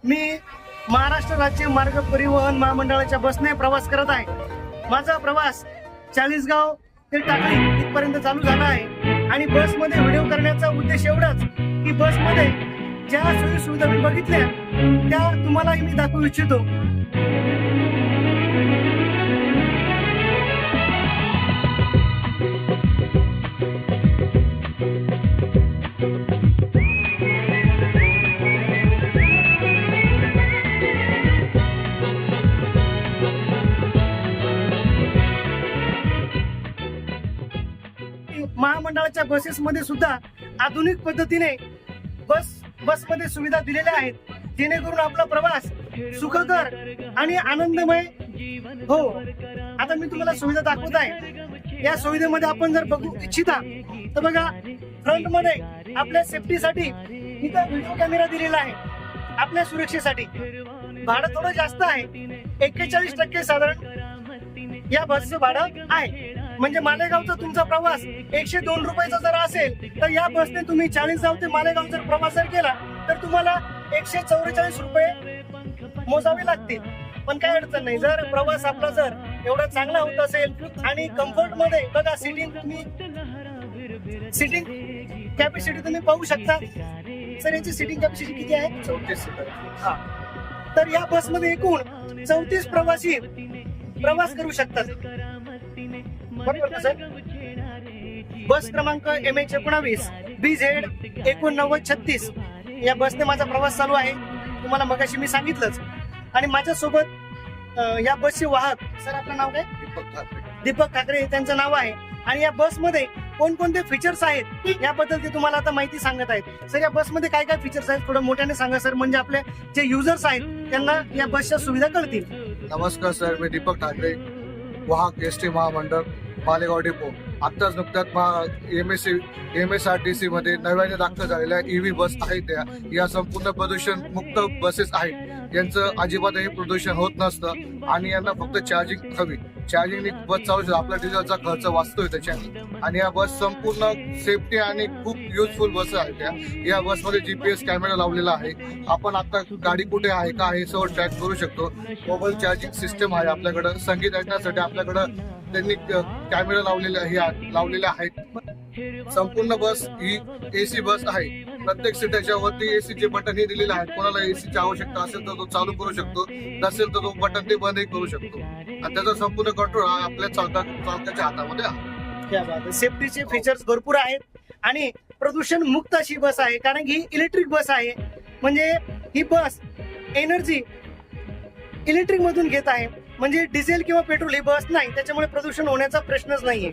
मी महाराष्ट्र राज्य मार्ग परिवहन महामंडळाच्या बसने प्रवास करत आहे। माझा प्रवास चाळीसगाव ते टाकळी इथपर्यंत चालू झाला आहे आणि बसमध्ये व्हिडिओ करण्याचा उद्देश एवढाच की बसमध्ये ज्या सोयी सुविधा मी बघितल्या त्या तुम्हालाही मी दाखवू इच्छितो। महामंडळाच्या बसेसमध्ये सुद्धा आधुनिक पद्धतीने बसमध्ये सुविधा दिलेल्या आहेत, जेणेकरून आपला प्रवास सुखकर आणि आनंदमय हो। आता मी तुम्हाला सुविधा दाखवत आहे। या सुविधेमध्ये आपण जर बघू इच्छिता तर बघा, फ्रंट मध्ये आपल्या सेफ्टीसाठी इथं व्हिडिओ कॅमेरा दिलेला आहे, आपल्या सुरक्षेसाठी। भाडं थोडं जास्त आहे, 41% साधारण या बसचं भाडं आहे। म्हणजे मालेगावचा तुमचा प्रवास 102 रुपयाचा जर असेल तर या बसने तुम्ही चाळीसगाव ते मालेगाव जर प्रवास जर केला तर तुम्हाला 144 रुपये मोजावे लागतील। पण काय अडचण नाही, जर प्रवास आपला जर एवढा चांगला होत असेल आणि कम्फर्ट मध्ये बघा, सिटिंग कॅपॅसिटी तुम्ही पाहू शकता। सर याची सिटिंग कॅपॅसिटी किती आहे? 34 सीटर। हा, तर या बसमध्ये एकूण 34 प्रवासी प्रवास करू शकतात, बरोबर का सर? बस क्रमांक MH19 BZ 8936 या बसने माझा प्रवास चालू आहे, तुम्हाला मगाशी मी सांगितलंच। आणि माझ्यासोबत या बसचे वाहक सर, आपलं नाव काय? दीपक ठाकरे त्यांचं नाव आहे। आणि या बसमध्ये कोणकोणते फीचर्स आहेत याबद्दल ते तुम्हाला आता माहिती सांगत आहेत। सर या बसमध्ये काय काय फीचर्स आहेत थोडं मोठ्याने सांगा सर, म्हणजे आपले जे युजर्स आहेत त्यांना या बसच्या सुविधा कळतील। नमस्कार सर, मी दीपक ठाकरे, वाहक ST महामंडळ मालेगाव डेपो। आत्ताच नुकत्याच MSRTC मध्ये नव्याने दाखल झालेल्या EV बस आहेत त्या, या संपूर्ण प्रदूषण मुक्त बसेस आहेत। यांचं अजिबातही प्रदूषण होत नसतं आणि यांना फक्त चार्जिंग हवी, चार्जिंगने बस चालू शकते, आपला डिझेलचा खर्च वाचतोय त्याच्याने। आणि या बस संपूर्ण सेफ्टी आणि खूप युजफुल बस आहेत त्या। या बसमध्ये GPS कॅमेरा लावलेला आहे, आपण आता गाडी कुठे आहे का हे सर्व ट्रॅक करू शकतो। मोबाईल चार्जिंग सिस्टम आहे आपल्याकडं, संगीत ऐकण्यासाठी आपल्याकडं त्यांनी कॅमेरा लावलेले आहेत। संपूर्ण बस ही AC बस आहे, प्रत्येक सीटाच्या वरती AC चे बटन हे दिलेले आहेत। कोणाला AC ची आवश्यकता असेल तर तो चालू करू शकतो, नसेल तर तो बटन ते बंदही करू शकतो आणि त्याचा संपूर्ण कंट्रोल हा आपल्या चालकाच्या हातामध्ये आहे। क्या बात आहे, सेफ्टीचे फीचर्स भरपूर आहेत आणि प्रदूषण मुक्त अशी बस आहे, कारण की ही इलेक्ट्रिक बस आहे। म्हणजे ही बस एनर्जी इलेक्ट्रिक मधून घेत आहे, म्हणजे डिझेल किंवा पेट्रोल ही बस नाही, त्याच्यामुळे प्रदूषण होण्याचा प्रश्नच नाहीये।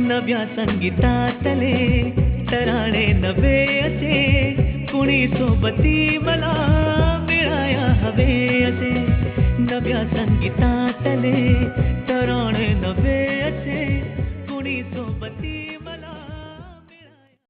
नव्या संगीतातले तराणे नवे असे, कुणी सोबती मला मिळाया हवे असे। नव्या संगीतातले तराणे नवे